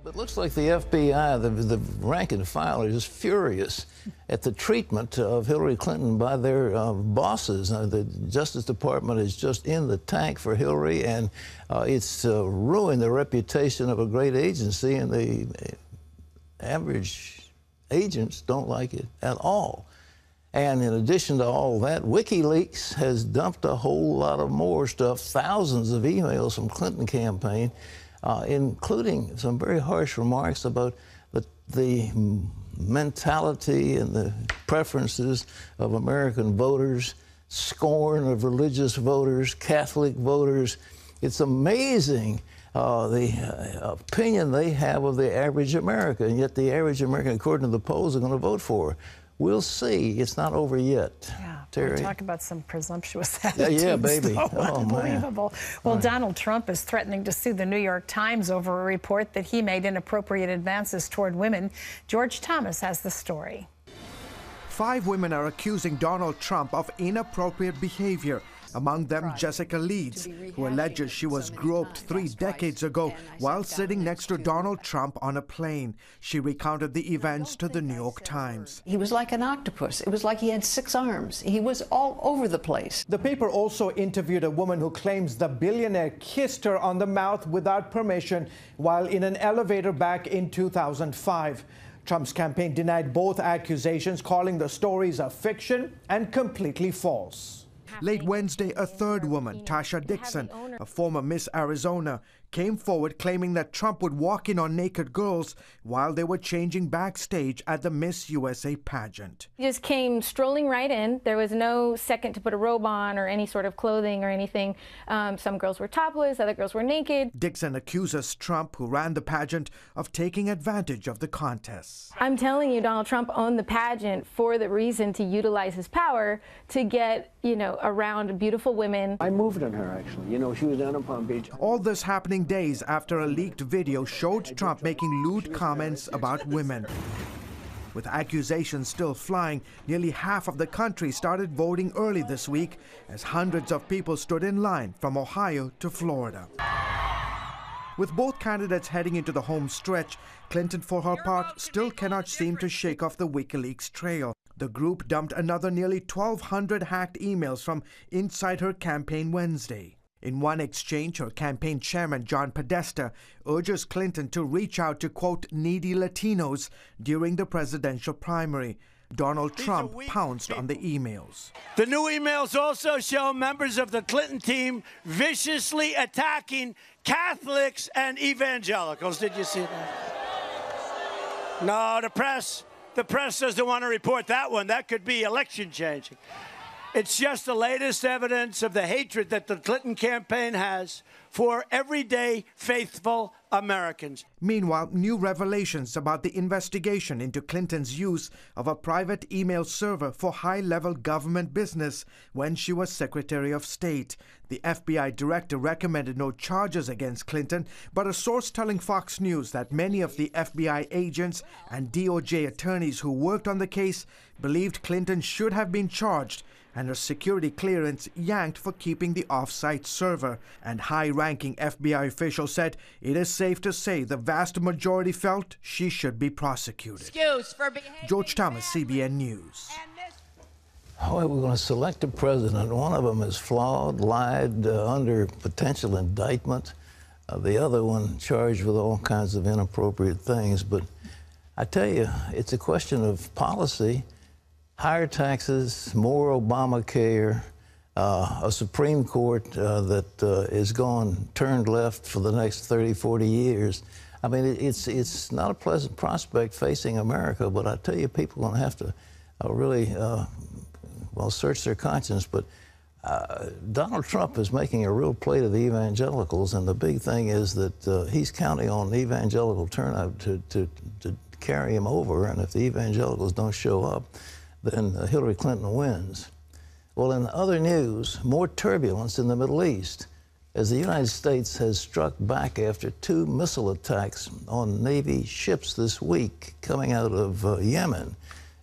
It looks like the FBI, the rank and file, are just furious at the treatment of Hillary Clinton by their bosses. The Justice Department is just in the tank for Hillary, and it's ruined the reputation of a great agency, and the average agents don't like it at all. And in addition to all that, WikiLeaks has dumped a whole lot of more stuff, thousands of emails from Clinton campaign, including some very harsh remarks about the mentality and the preferences of American voters, scorn of religious voters, Catholic voters. It's amazing the opinion they have of the average American, and yet the average American, according to the polls, are going to vote for her. We'll see. It's not over yet. Yeah, Terry. Talk about some presumptuous attitudes. Yeah, baby. Though. Oh, Unbelievable. Man. Well, Right. Donald Trump is threatening to sue the New York Times over a report that he made inappropriate advances toward women. George Thomas has the story. 5 women are accusing Donald Trump of inappropriate behavior. Among them, Jessica Leeds, who alleges she was groped 3 decades ago while sitting next to Donald Trump on a plane. She recounted the events to the New York Times. He was like an octopus. It was like he had 6 arms. He was all over the place. The paper also interviewed a woman who claims the billionaire kissed her on the mouth without permission while in an elevator back in 2005. Trump's campaign denied both accusations, calling the stories a fiction and completely false. Late Wednesday, a 3rd woman, Tasha Dixon, a former Miss Arizona, came forward claiming that Trump would walk in on naked girls while they were changing backstage at the Miss USA pageant. He just came strolling right in. There was no second to put a robe on or any sort of clothing or anything. Some girls were topless, other girls were naked. Dixon accuses Trump, who ran the pageant, of taking advantage of the contest. I'm telling you, Donald Trump owned the pageant for the reason to utilize his power to get, around beautiful women. I moved on her, actually. She was down in Palm Beach. All this happening days after a leaked video showed Trump making lewd comments about women. With accusations still flying, nearly half of the country started voting early this week as hundreds of people stood in line from Ohio to Florida. With both candidates heading into the home stretch, Clinton, for her part, still cannot seem to shake off the WikiLeaks trail. The group dumped another nearly 1,200 hacked emails from inside her campaign Wednesday. In one exchange, her campaign chairman, John Podesta, urges Clinton to reach out to, quote, needy Latinos during the presidential primary. Donald Trump pounced on the emails. The new emails also show members of the Clinton team viciously attacking Catholics and evangelicals. Did you see that? No, the press doesn't want to report that one. That could be election changing. It's just the latest evidence of the hatred that the Clinton campaign has for everyday faithful Americans. Meanwhile, new revelations about the investigation into Clinton's use of a private email server for high-level government business when she was Secretary of State. The FBI director recommended no charges against Clinton, but a source telling Fox News that many of the FBI agents and DOJ attorneys who worked on the case believed Clinton should have been charged and her security clearance yanked for keeping the off-site server. And high-ranking FBI officials said it is safe to say the vast majority felt she should be prosecuted. George Thomas, CBN News. However, we're going to select a president. One of them is flawed, lied under potential indictment. The other one charged with all kinds of inappropriate things. But I tell you, it's a question of policy. Higher taxes, more Obamacare, a Supreme Court that is turned left for the next 30, 40 years. I mean, it's not a pleasant prospect facing America, but I tell you, people are going to have to really, search their conscience. But Donald Trump is making a real play to the evangelicals, and the big thing is that he's counting on the evangelical turnout to carry him over, and if the evangelicals don't show up, then Hillary Clinton wins. Well, in other news, more turbulence in the Middle East as the United States has struck back after 2 missile attacks on Navy ships this week coming out of Yemen.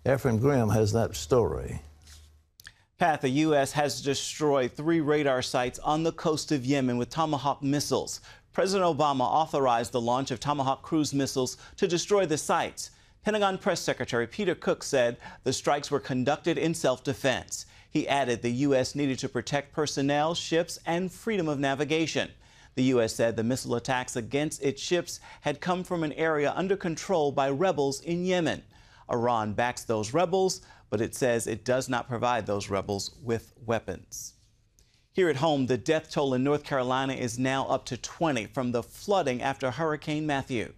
Efren Grimm has that story. Pat, the U.S. has destroyed 3 radar sites on the coast of Yemen with Tomahawk missiles. President Obama authorized the launch of Tomahawk cruise missiles to destroy the sites. Pentagon Press Secretary Peter Cook said the strikes were conducted in self-defense. He added the U.S. needed to protect personnel, ships, and freedom of navigation. The U.S. said the missile attacks against its ships had come from an area under control by rebels in Yemen. Iran backs those rebels, but it says it does not provide those rebels with weapons. Here at home, the death toll in North Carolina is now up to 20 from the flooding after Hurricane Matthew.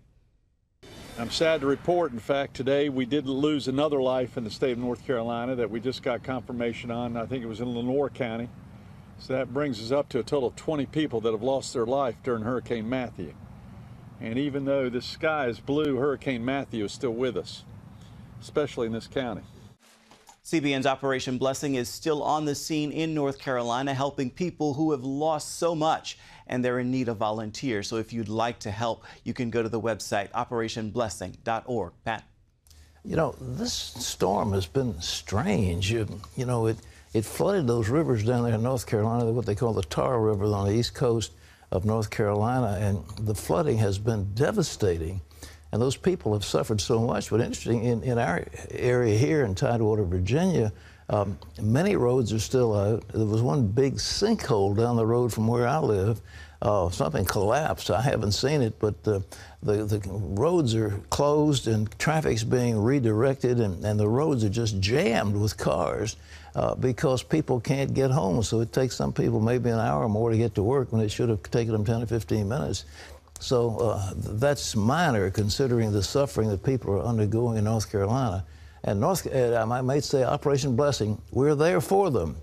I'm sad to report, in fact, today we did lose another life in the state of North Carolina that we just got confirmation on. I think it was in Lenore County. So that brings us up to a total of 20 people that have lost their life during Hurricane Matthew. And even though the sky is blue, Hurricane Matthew is still with us, especially in this county. CBN's Operation Blessing is still on the scene in North Carolina, helping people who have lost so much, and they're in need of volunteers. So if you'd like to help, you can go to the website, operationblessing.org. Pat? You know, this storm has been strange. You know, it flooded those rivers down there in North Carolina, what they call the Tar River on the east coast of North Carolina, and the flooding has been devastating. And those people have suffered so much. But interesting, in our area here in Tidewater, Virginia, many roads are still out. There was one big sinkhole down the road from where I live. Something collapsed. I haven't seen it, but the roads are closed and traffic's being redirected, and the roads are just jammed with cars because people can't get home. So it takes some people maybe an hour or more to get to work when it should have taken them 10 or 15 minutes. So that's minor considering the suffering that people are undergoing in North Carolina. And I might say Operation Blessing, we're there for them.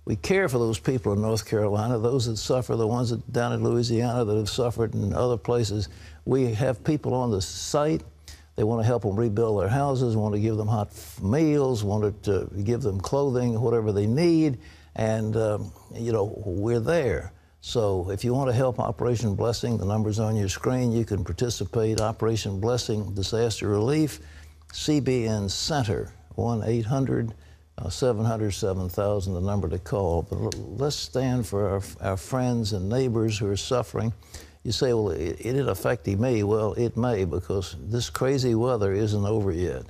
We care for those people in North Carolina, those that suffer, the ones that down in Louisiana that have suffered in other places. We have people on the site. They want to help them rebuild their houses, want to give them hot meals, want to give them clothing, whatever they need. And, you know, we're there. So if you want to help Operation Blessing, the number's on your screen. You can participate. Operation Blessing, Disaster Relief, CBN Center, 1-800-700-7000, the number to call. But let's stand for our friends and neighbors who are suffering. You say, well, it isn't affecting me. Well, it may, because this crazy weather isn't over yet.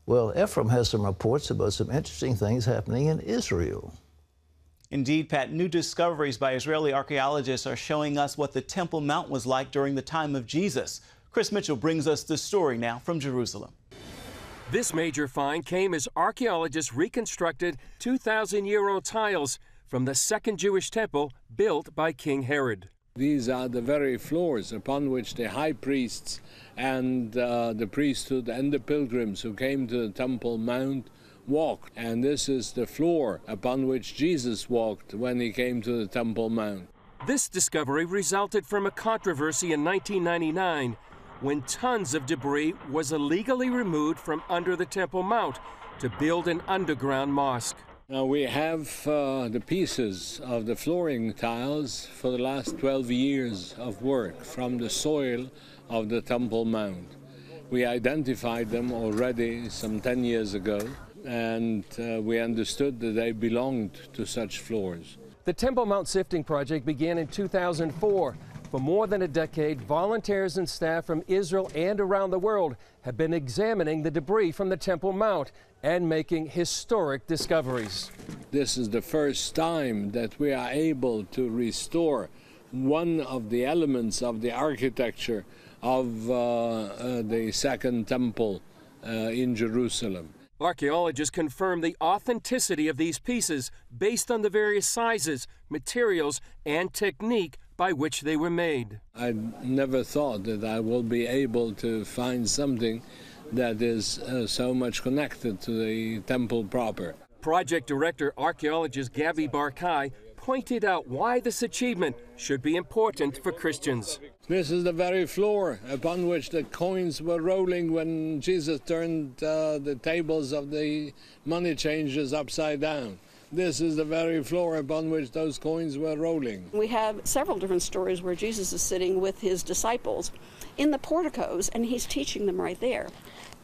Well, Ephraim has some reports about some interesting things happening in Israel. Indeed, Pat, new discoveries by Israeli archaeologists are showing us what the Temple Mount was like during the time of Jesus. Chris Mitchell brings us the story now from Jerusalem. This major find came as archaeologists reconstructed 2,000-year-old tiles from the second Jewish temple built by King Herod. These are the very floors upon which the high priests and the priesthood and the pilgrims who came to the Temple Mount walked. And this is the floor upon which Jesus walked when he came to the Temple Mount. This discovery resulted from a controversy in 1999 when tons of debris was illegally removed from under the Temple Mount to build an underground mosque. Now we have the pieces of the flooring tiles for the last 12 years of work from the soil of the Temple Mount. We identified them already some 10 years ago, and we understood that they belonged to such floors. The Temple Mount Sifting Project began in 2004. For more than a decade, volunteers and staff from Israel and around the world have been examining the debris from the Temple Mount and making historic discoveries. This is the first time that we are able to restore one of the elements of the architecture of the Second Temple in Jerusalem. Archaeologists confirm the authenticity of these pieces based on the various sizes, materials, and technique by which they were made. I never thought that I will be able to find something that is so much connected to the temple proper. Project Director archaeologist Gabby Barkai pointed out why this achievement should be important for Christians. This is the very floor upon which the coins were rolling when Jesus turned the tables of the money changers upside down. This is the very floor upon which those coins were rolling. We have several different stories where Jesus is sitting with his disciples in the porticos, and he's teaching them right there.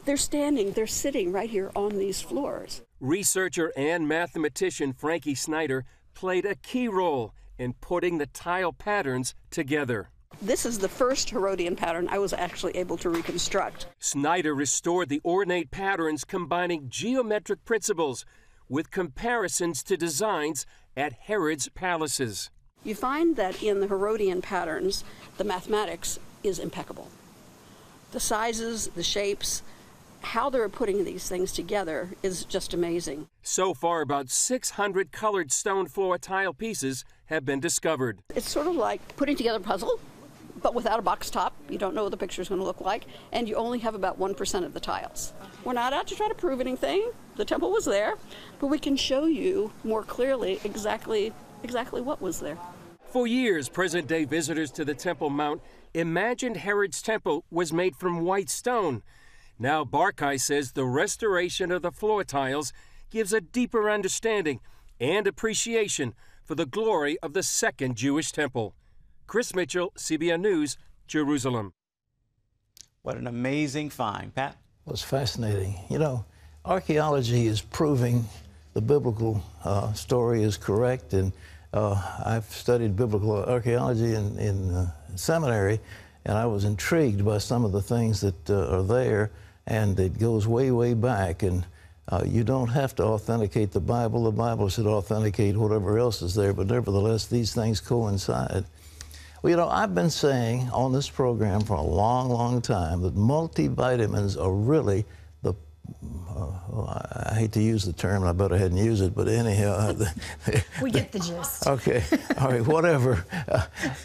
They're sitting right here on these floors. Researcher and mathematician Frankie Snyder played a key role in putting the tile patterns together. This is the first Herodian pattern I was actually able to reconstruct. Snyder restored the ornate patterns combining geometric principles with comparisons to designs at Herod's palaces. You find that in the Herodian patterns, the mathematics is impeccable. The sizes, the shapes, how they're putting these things together is just amazing. So far, about 600 colored stone floor tile pieces have been discovered. It's sort of like putting together a puzzle, but without a box top. You don't know what the picture's going to look like, and you only have about 1% of the tiles. We're not out to try to prove anything. The temple was there, but we can show you more clearly exactly what was there. For years, present-day visitors to the Temple Mount imagined Herod's temple was made from white stone. Now Barkai says the restoration of the floor tiles gives a deeper understanding and appreciation for the glory of the Second Jewish Temple. Chris Mitchell, CBN News, Jerusalem. What an amazing find, Pat. Well, it's fascinating. You know, archaeology is proving the biblical story is correct, and I've studied biblical archaeology in seminary, and I was intrigued by some of the things that are there, and it goes way, way back. And you don't have to authenticate the Bible. The Bible should authenticate whatever else is there, but nevertheless, these things coincide. Well, you know, I've been saying on this program for a long, long time that multivitamins are really the, I hate to use the term, I better hadn't use it, but anyhow. We get the gist. Okay, all right, whatever.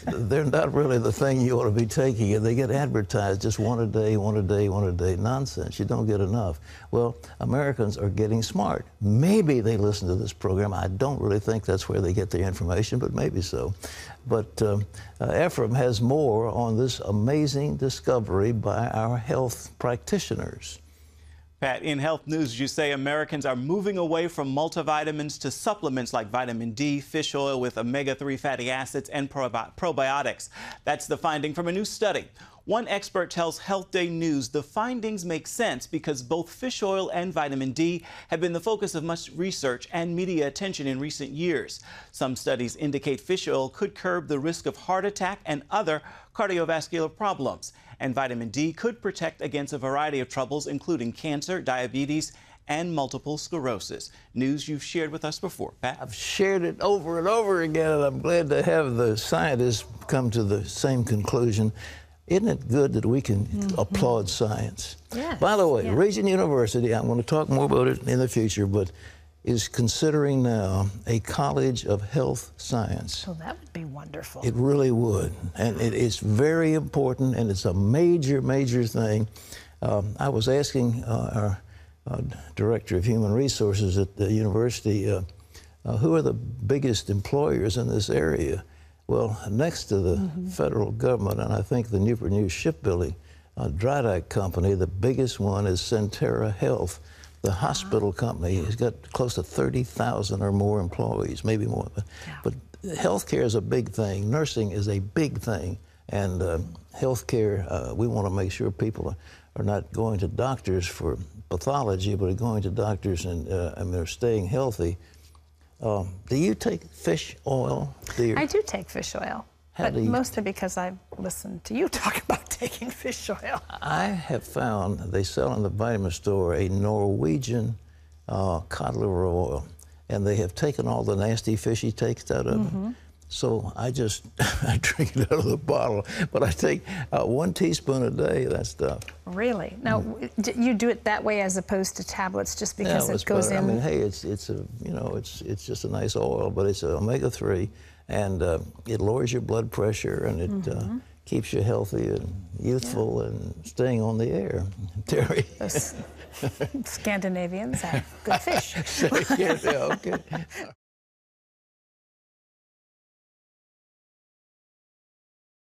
They're not really the thing you ought to be taking, and they get advertised just one a day, one a day, one a day. Nonsense, you don't get enough. Well, Americans are getting smart. Maybe they listen to this program. I don't really think that's where they get their information, but maybe so. But Ephraim has more on this amazing discovery by our health practitioners. Pat, in health news, you say Americans are moving away from multivitamins to supplements like vitamin D, fish oil with omega-3 fatty acids, and probiotics. That's the finding from a new study. One expert tells Health Day News the findings make sense because both fish oil and vitamin D have been the focus of much research and media attention in recent years. Some studies indicate fish oil could curb the risk of heart attack and other cardiovascular problems. And vitamin D could protect against a variety of troubles, including cancer, diabetes, and multiple sclerosis. News you've shared with us before, Pat. I've shared it over and over again, and I'm glad to have the scientists come to the same conclusion. Isn't it good that we can applaud science? Yes. By the way, Regent University, I'm going to talk more about it in the future, but is considering now a college of health science. So that would be wonderful. It really would. And it's very important, and it's a major, major thing. I was asking our Director of Human Resources at the university, who are the biggest employers in this area? Well, next to the federal government, and I think the Newport News Shipbuilding dry dock company, the biggest one is Centera Health. The hospital company has got close to 30,000 or more employees, maybe more. But healthcare is a big thing. Nursing is a big thing. And healthcare, we want to make sure people are not going to doctors for pathology, but are going to doctors and they're staying healthy. Do you take fish oil, dear? I do take fish oil, but mostly because I've listened to you talk about taking fish oil. I have found they sell in the vitamin store a Norwegian cod liver oil, and they have taken all the nasty fishy taste out of it. So I just, I drink it out of the bottle, but I take 1 teaspoon a day of that stuff. Really? Now, you do it that way as opposed to tablets just because it goes in? I mean, hey, it's a, you know, it's just a nice oil, but it's omega-3, and it lowers your blood pressure, and it keeps you healthy and youthful and staying on the air. Terry? Those Scandinavians have good fish. Yeah, okay.